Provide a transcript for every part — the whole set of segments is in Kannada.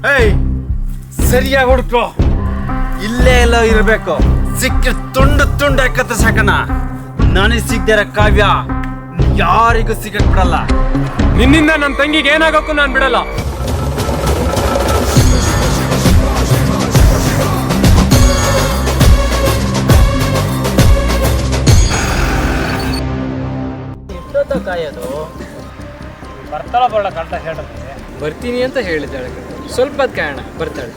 ಏಯ್ ಸರಿಯಾಗಿ ಹುಡುಕೋ, ಇಲ್ಲೇ ಎಲ್ಲ ಇರಬೇಕು. ಸಿಕ್ಕ ತುಂಡು ತುಂಡು ಕತ್ತರ್ಸಾಕಣ. ನನಗೆ ಸಿಗ್ದಿರ ಕಾವ್ಯ ಯಾರಿಗೂ ಸಿಗಕ್ ಬಿಡಲ್ಲ. ನಿನ್ನಿಂದ ನನ್ನ ತಂಗಿಗೆ ಏನಾಗಕ್ಕೂ ನಾನು ಬಿಡಲ್ಲ. ಕಾಯೋದು ಬರ್ತಾಳ ಬರಲ್ಲ ಕಂಟ ಹೇಳುತ್ತೆ. ಬರ್ತೀನಿ ಅಂತ ಹೇಳಿದ್ದಾಳೆ. ಸ್ವಲ್ಪ ಕಾರಣ ಬರ್ತಾಳೆ.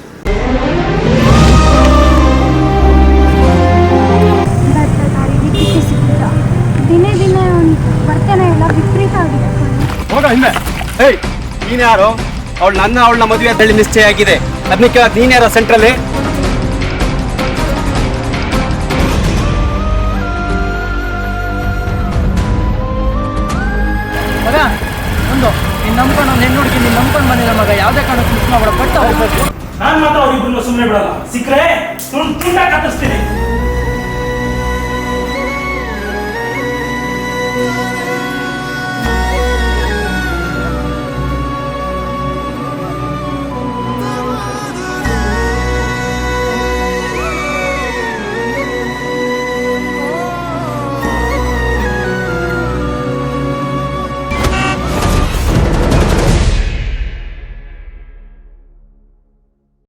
ದಿನೇ ದಿನೇ ಬರ್ತೇನೆ ಎಲ್ಲ ವಿಪರೀತ ಆಗಿದೆ. ಹೋಗ ಹಿಂದೆ. ಏಯ್ ನೀನ್ ಯಾರು? ಅವಳನ್ನ ಮದುವೆ ಅಂತ ಹೇಳಿ ನಿಶ್ಚಯ ಆಗಿದೆ. ಅದಕ್ಕೆ ನೀನ್ ಯಾರೋ ಸೆಂಟ್ರಲ್ಲಿ? ಮಗ ಒಂದು ನೀನು ನಂಬ್ಕೊಂಡು ಒಂದು ಹೆಣ್ಣು ಹುಡುಗಿ ನೀನು ನಂಬ್ಕೊಂಡು ಬಂದಿಲ್ಲ ಮಗ. ಯಾವುದೇ ಕಾರಣಕ್ಕೂ ಮಿಸ್ ಮಾಡಬೇಡ. ಬಟ್ ನಾನು ಮಾತ್ರ ಅವ್ರಿಬ್ರು ಸುಮ್ಮನೆ ಬಿಡಲ್ಲ. ಸಿಕ್ಕರೆ ತುಂಡ